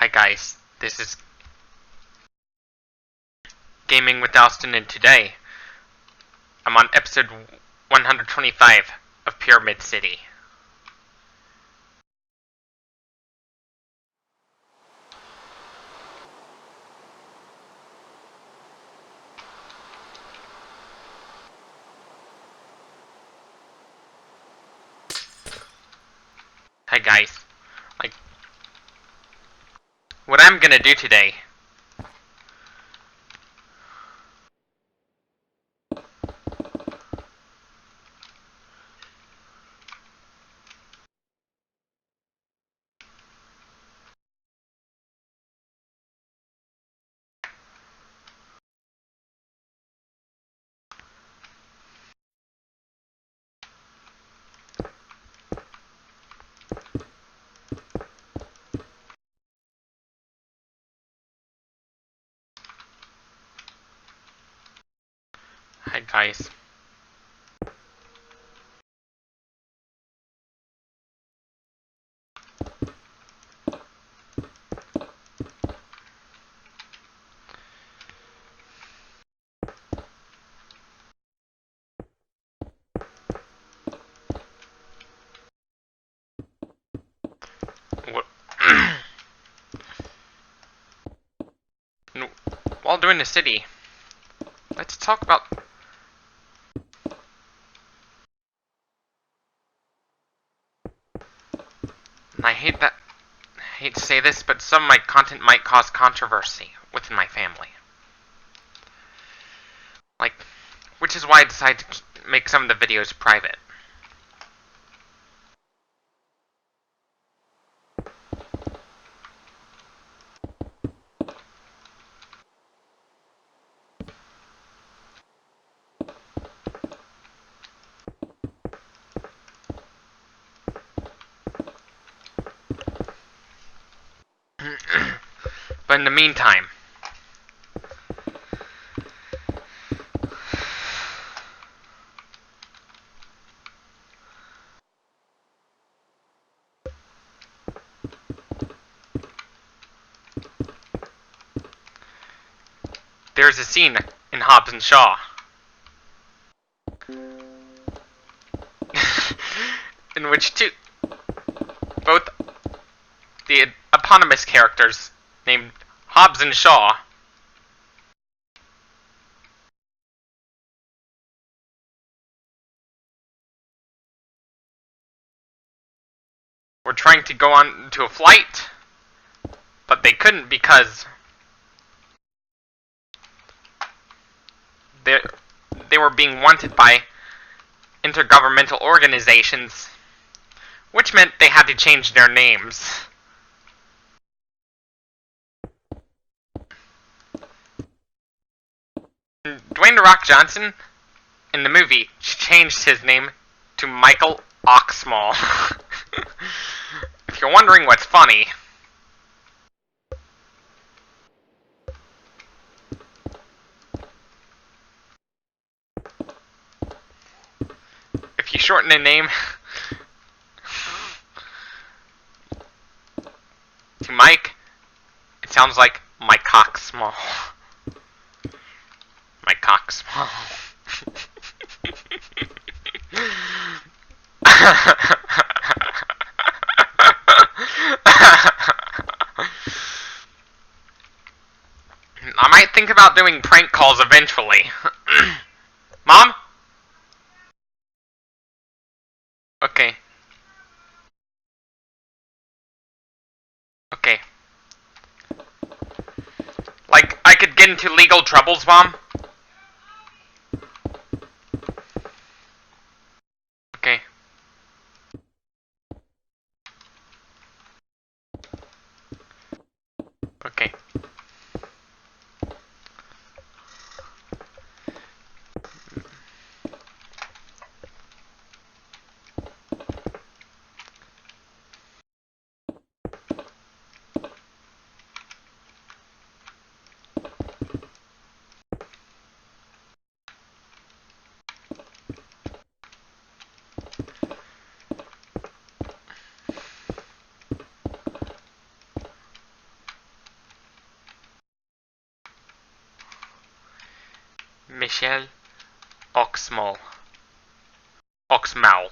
Hi guys, this is Gaming with Alston, and today I'm on episode 125 of Pyramid City. Hi guys, what I'm gonna do today Hi guys. While doing the city, let's talk about I hate to say this, but some of my content might cause controversy within my family. Which is why I decided to make some of the videos private. But in the meantime, there's a scene in Hobbs and Shah in which both the eponymous characters named Hobbs and Shah were trying to go on to a flight, but they couldn't because they were being wanted by intergovernmental organizations, which meant they had to change their names. Dwayne "The Rock" Johnson, in the movie, changed his name to Michael Oxmall. If you're wondering what's funny, if you shorten a name to Mike, it sounds like my cock small. My cock small. I might think about doing prank calls eventually. Mom? Okay. Okay. I could get into legal troubles, Mom? Okay. Okay. Michel Oxmal. Oxmal.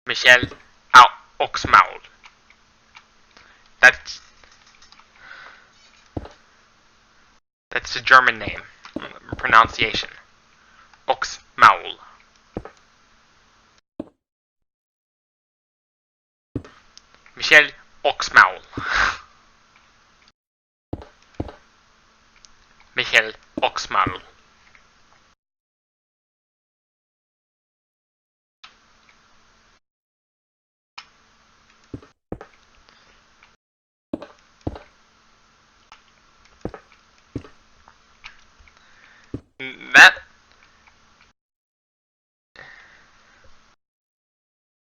Michel Oxmal. That's the German name. Pronunciation. Oxmal. Michel Oxmal. Michel Oxmal.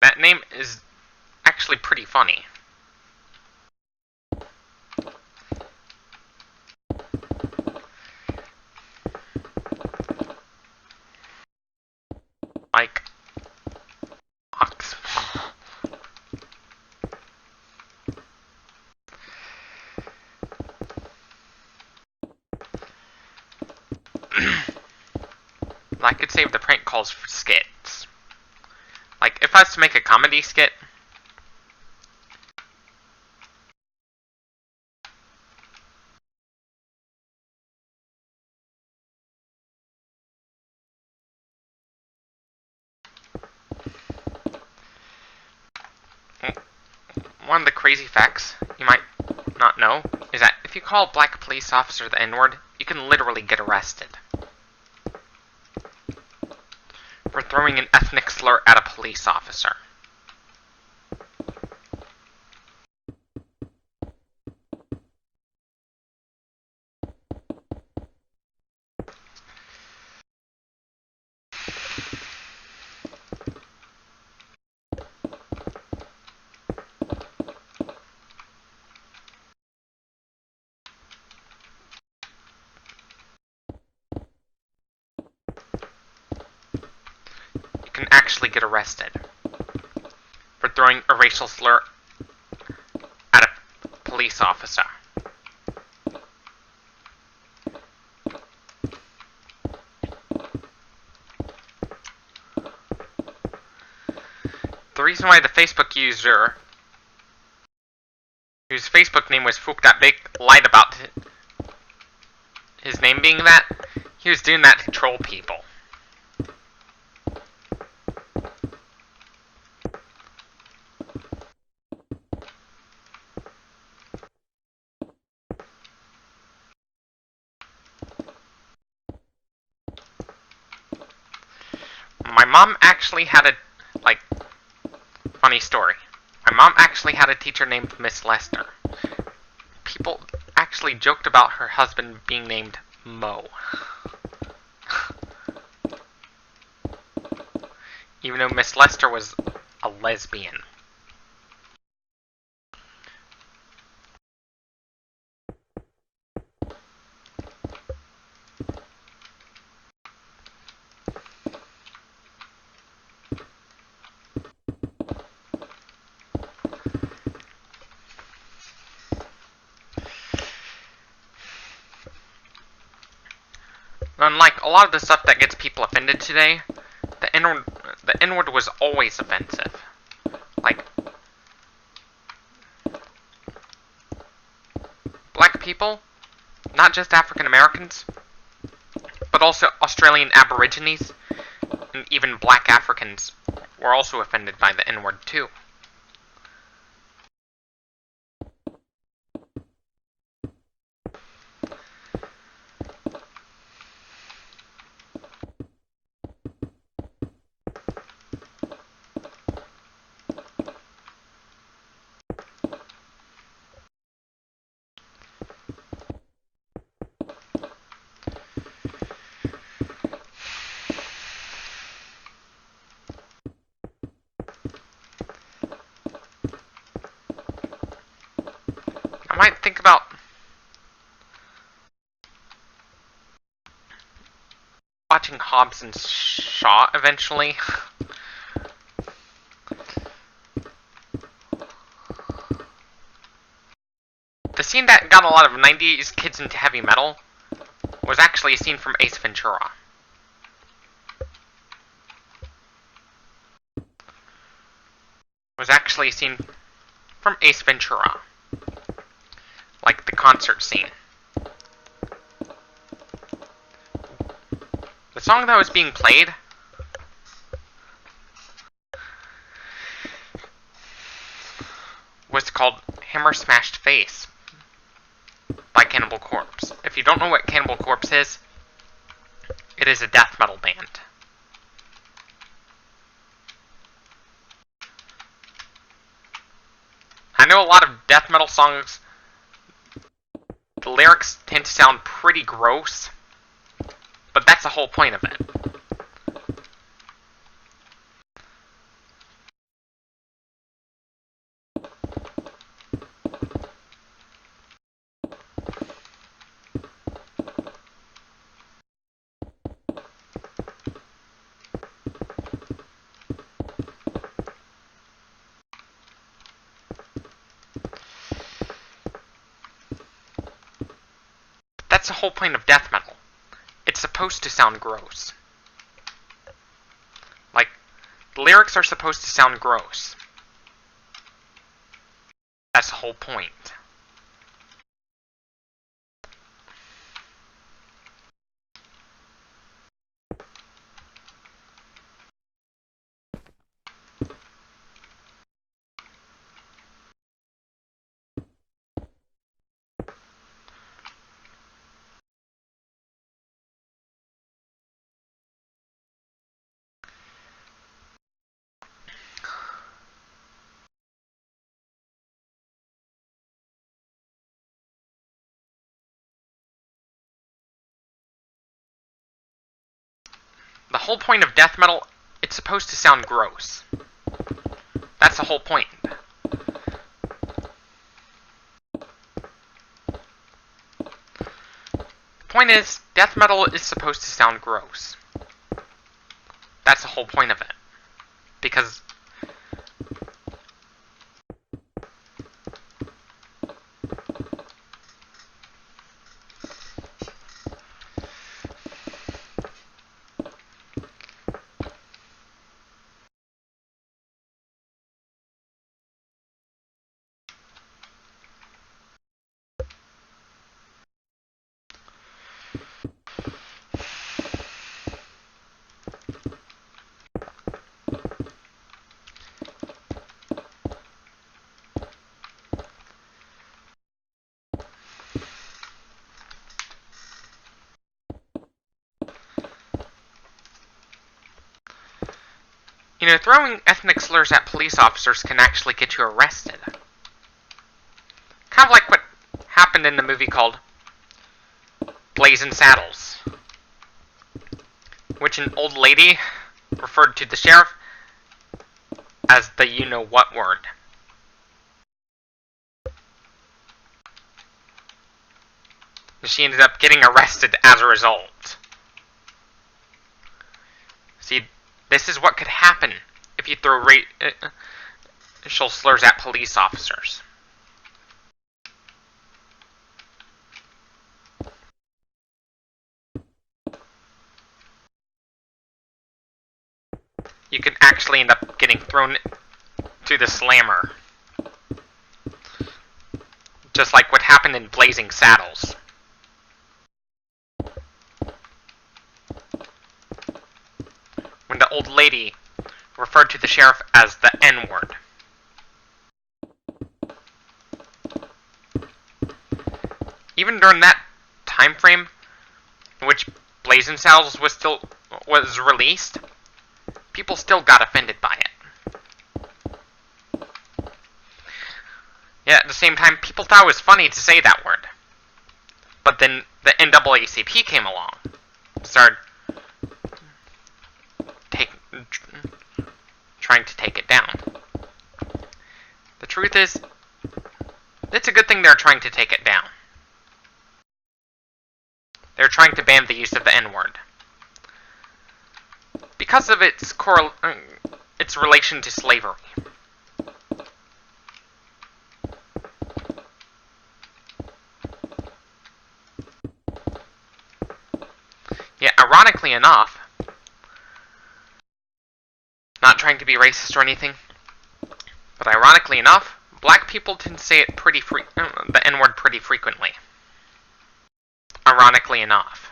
That name is actually pretty funny. Like Ox. I could save the prank calls for skits. Like, if I was to make a comedy skit, one of the crazy facts you might not know is that if you call a black police officer the N-word, you can literally get arrested for throwing an ethnic slur at a police officer. Can actually get arrested for throwing a racial slur at a police officer. The reason why the Facebook user whose Facebook name was Fook That Big lied about his name being that, he was doing that to troll people. My mom actually had a, funny story. My mom actually had a teacher named Miss Lester. People actually joked about her husband being named Mo. Even though Miss Lester was a lesbian. Unlike a lot of the stuff that gets people offended today, the N-word was always offensive. Like, black people, not just African Americans, but also Australian Aborigines, and even black Africans were also offended by the N-word too. I might think about watching Hobbs and Shah eventually. The scene that got a lot of 90s kids into heavy metal was actually a scene from Ace Ventura. Was actually a scene from Ace Ventura. Like the concert scene. The song that was being played was called Hammer Smashed Face by Cannibal Corpse. If you don't know what Cannibal Corpse is, it is a death metal band. I know a lot of death metal songs, the lyrics tend to sound pretty gross, but that's the whole point of it. That's the whole point of death metal. It's supposed to sound gross. Like, the lyrics are supposed to sound gross. That's the whole point. The whole point of death metal, it's supposed to sound gross. That's the whole point. The point is, death metal is supposed to sound gross. That's the whole point of it. Because you know, throwing ethnic slurs at police officers can actually get you arrested. Kind of like what happened in the movie called Blazing Saddles, which an old lady referred to the sheriff as the you-know-what word. She ended up getting arrested as a result. See, this is what could happen if you throw racial slurs at police officers. You could actually end up getting thrown to the slammer. Just like what happened in Blazing Saddles. When the old lady referred to the sheriff as the Nword. Even during that time frame in which Blazing Saddles was released, people still got offended by it. Yeah, at the same time, people thought it was funny to say that word. But then the NAACP came along, started trying to take it down. The truth is, it's a good thing they're trying to take it down. They're trying to ban the use of the N-word. Because of its relation to slavery. ironically enough, not trying to be racist or anything, but ironically enough, black people tend to say it the N-word pretty frequently. Ironically enough.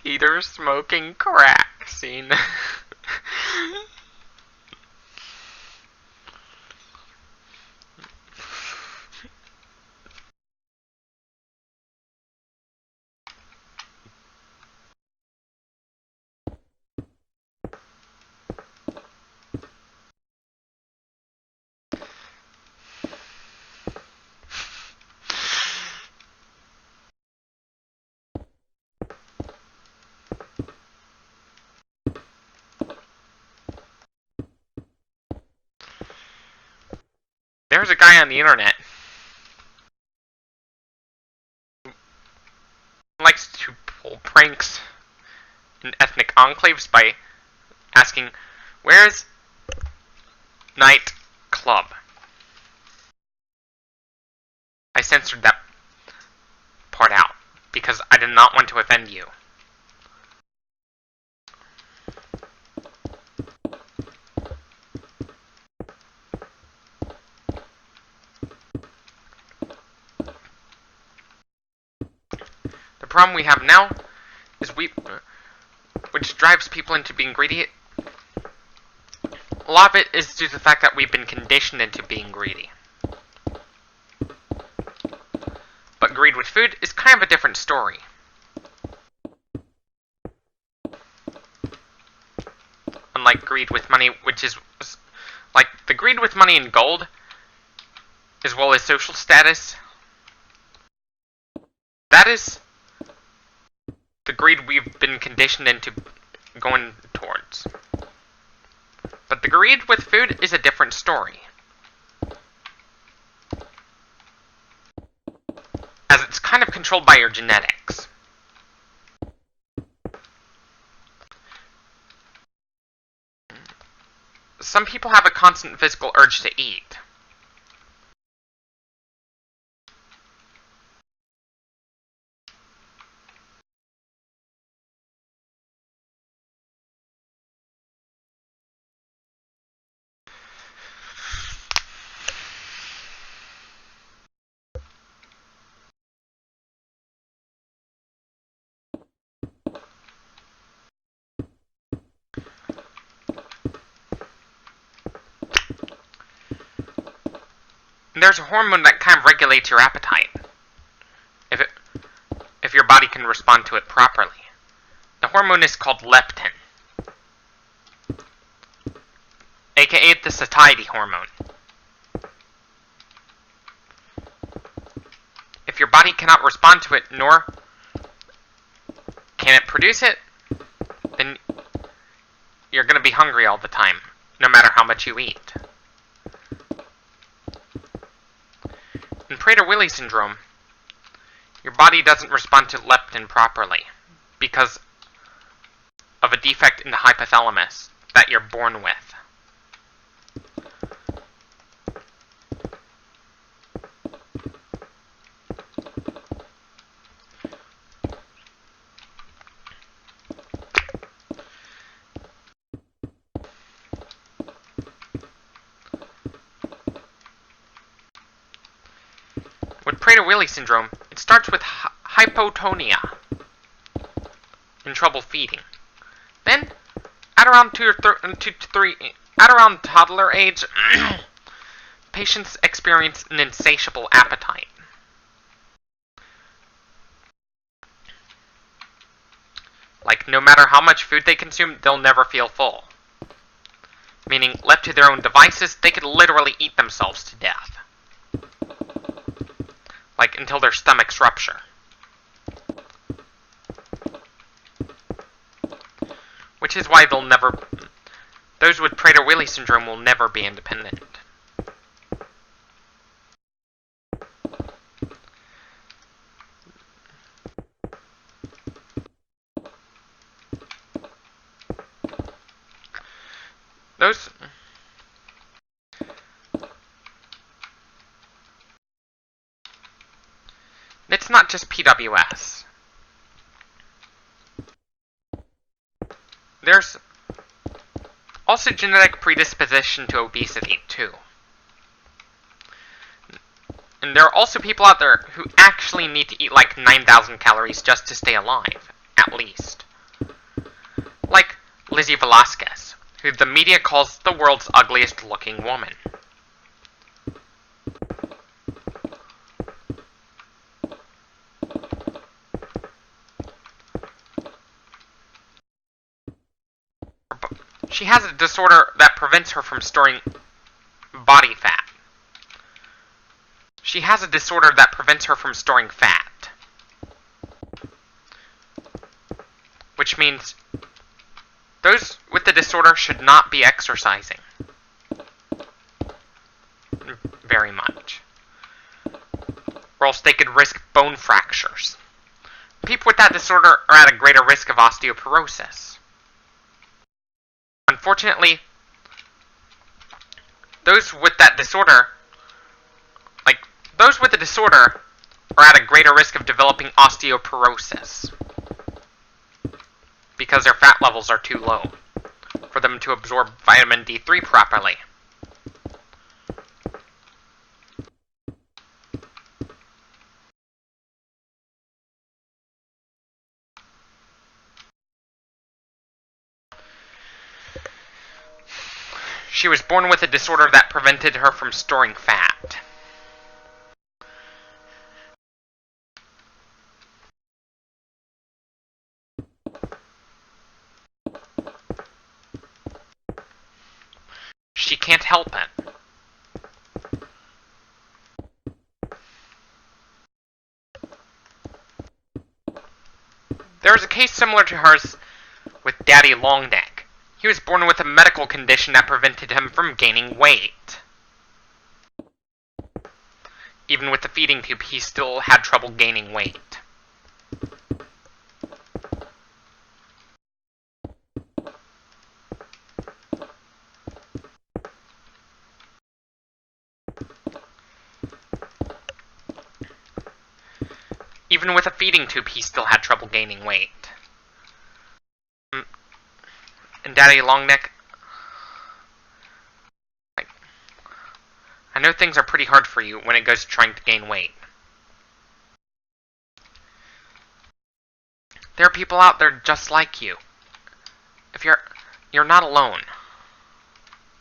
Peter smoking crack scene. There's a guy on the internet who likes to pull pranks in ethnic enclaves by asking, "Where's night club?" I censored that part out because I did not want to offend you. The problem we have now is which drives people into being greedy. A lot of it is due to the fact that we've been conditioned into being greedy. But greed with food is kind of a different story. Unlike greed with money, which is like the greed with money and gold, as well as social status, that is the greed we've been conditioned into going towards. But the greed with food is a different story, as it's kind of controlled by your genetics. Some people have a constant physical urge to eat. There's a hormone that kind of regulates your appetite, if your body can respond to it properly. The hormone is called leptin, aka the satiety hormone. If your body cannot respond to it, nor can it produce it, then you're going to be hungry all the time, no matter how much you eat. In Prader-Willi syndrome, your body doesn't respond to leptin properly because of a defect in the hypothalamus that you're born with. With Prader-Willi syndrome, it starts with hypotonia, in trouble feeding. Then, at around around toddler age, patients experience an insatiable appetite. Like, no matter how much food they consume, they'll never feel full. Meaning, left to their own devices, they could literally eat themselves to death. Like, until their stomachs rupture. Which is why those with Prader-Willi syndrome will never be independent. those... It's not just PWS. There's also genetic predisposition to obesity, too. And there are also people out there who actually need to eat like 9,000 calories just to stay alive, at least. Like Lizzie Velasquez, who the media calls the world's ugliest looking woman. She has a disorder that prevents her from storing body fat. She has a disorder that prevents her from storing fat. Which means those with the disorder should not be exercising. Very much. Or else they could risk bone fractures. People with that disorder are at a greater risk of osteoporosis. Unfortunately, those with that disorder, those with the disorder are at a greater risk of developing osteoporosis because their fat levels are too low for them to absorb vitamin D3 properly. She was born with a disorder that prevented her from storing fat. She can't help it. There is a case similar to hers with Daddy Longneck. He was born with a medical condition that prevented him from gaining weight. Even with the feeding tube, he still had trouble gaining weight. Even with a feeding tube, he still had trouble gaining weight. And Daddy Longneck, I know things are pretty hard for you when it goes to trying to gain weight. There are people out there just like you. If you're not alone,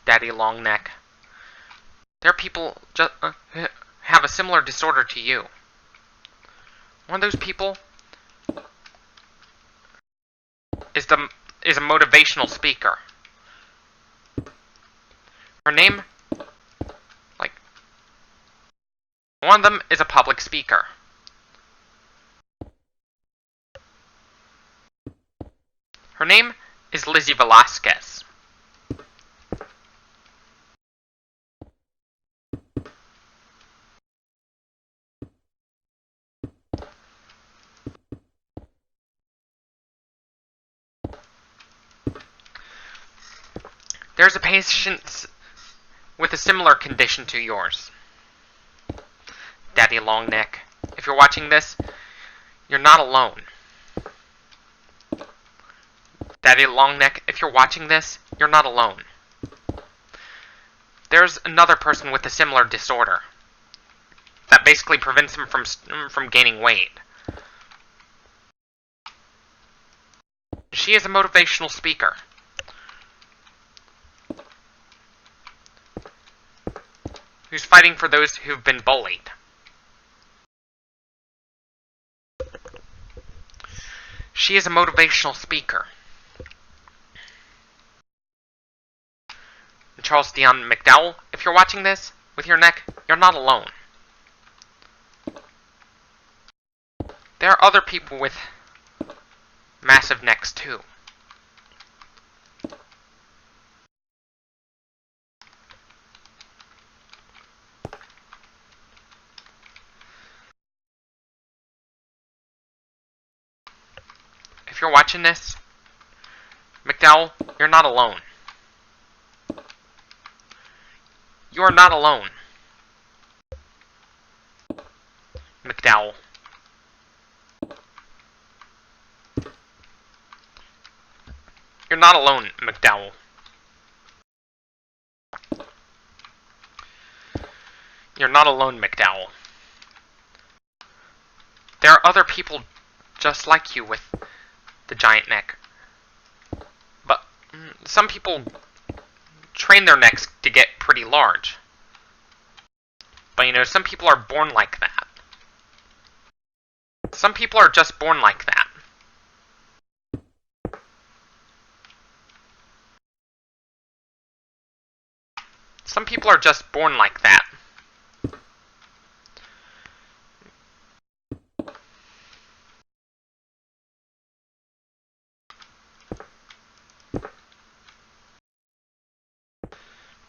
Daddy Longneck. There are people just have a similar disorder to you. One of those people is a motivational speaker. Her name, one of them is a public speaker. Her name is Lizzie Velasquez. There's a patient with a similar condition to yours. Daddy Longneck, if you're watching this, you're not alone. Daddy Longneck, if you're watching this, you're not alone. There's another person with a similar disorder that basically prevents him from gaining weight. She is a motivational speaker. Who's fighting for those who've been bullied. She is a motivational speaker. And Charleston McDowell, if you're watching this, with your neck, you're not alone. There are other people with massive necks too. If you're watching this, McDowell, you're not alone. You are not alone. McDowell. You're not alone, McDowell. You're not alone, McDowell. There are other people just like you with the giant neck. But some people train their necks to get pretty large. But you know, some people are born like that. Some people are just born like that. Some people are just born like that.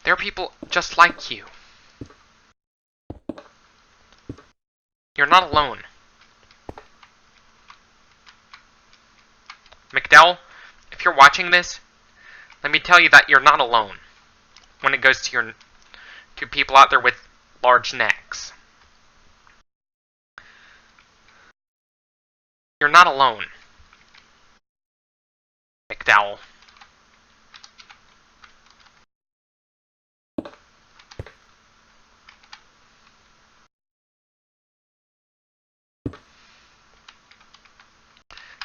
There are people just like you. You're not alone. McDowell, if you're watching this, let me tell you that you're not alone when it goes to people out there with large necks. You're not alone, McDowell.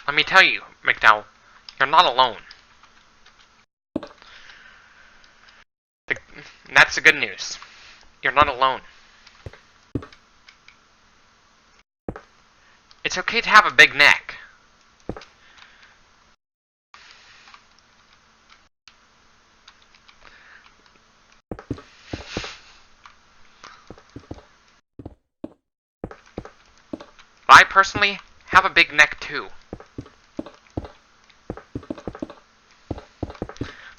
Let me tell you, McDowell, you're not alone. That's the good news. You're not alone. It's okay to have a big neck. I personally have a big neck too.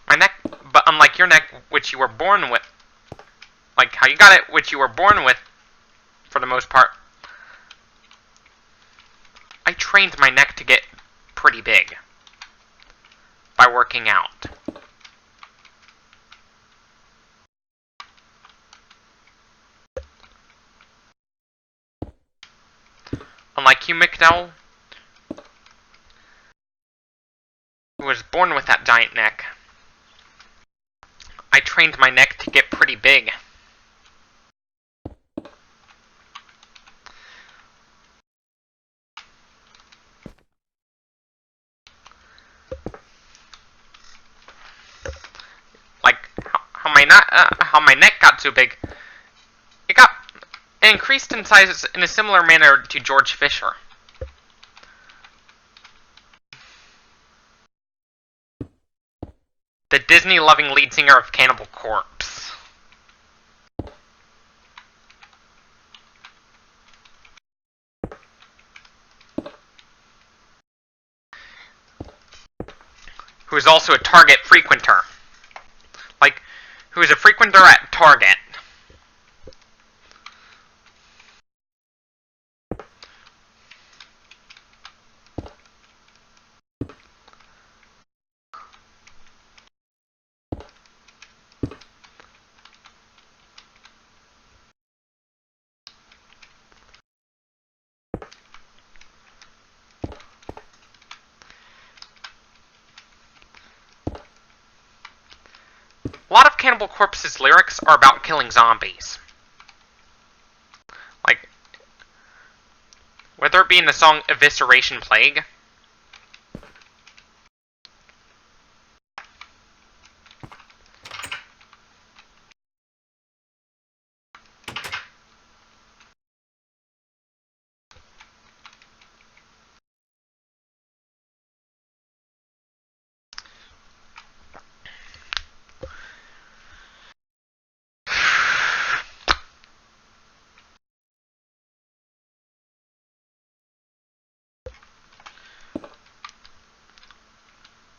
My neck, but unlike your neck, which you were born with, like how you got it, which you were born with, for the most part, I trained my neck to get pretty big by working out. Unlike you, McDowell, who was born with that giant neck, I trained my neck to get pretty big. Like how my neck got so big, it increased in size in a similar manner to George Fisher. The Disney-loving lead singer of Cannibal Corpse. Who is also a Target frequenter. Like, who is a frequenter at Target. A lot of Cannibal Corpse's lyrics are about killing zombies. Like, whether it be in the song Evisceration Plague,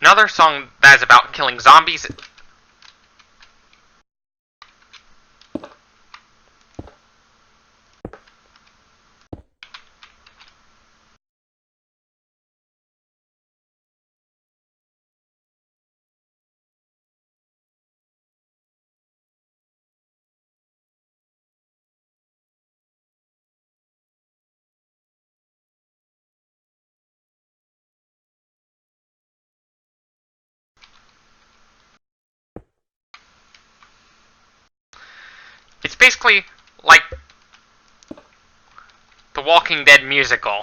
another song that is about killing zombies basically like the Walking Dead musical.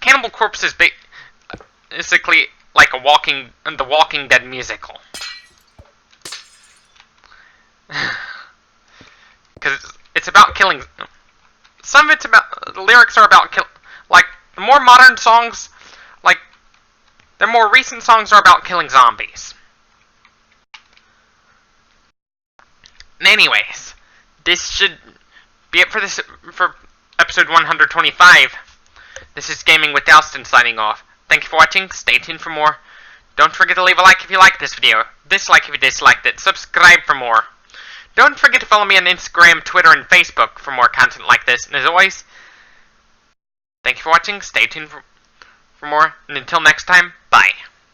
Cannibal Corpse is basically like the Walking Dead musical. Because it's about killing. Some of it's about, the lyrics are about like the more modern songs, like the more recent songs are about killing zombies. And anyways, this should be it for episode 125. This is Gaming with Dalston signing off. Thank you for watching. Stay tuned for more. Don't forget to leave a like if you like this video. Dislike if you disliked it. Subscribe for more. Don't forget to follow me on Instagram, Twitter, and Facebook for more content like this. And as always, thank you for watching. Stay tuned for more. And until next time, bye.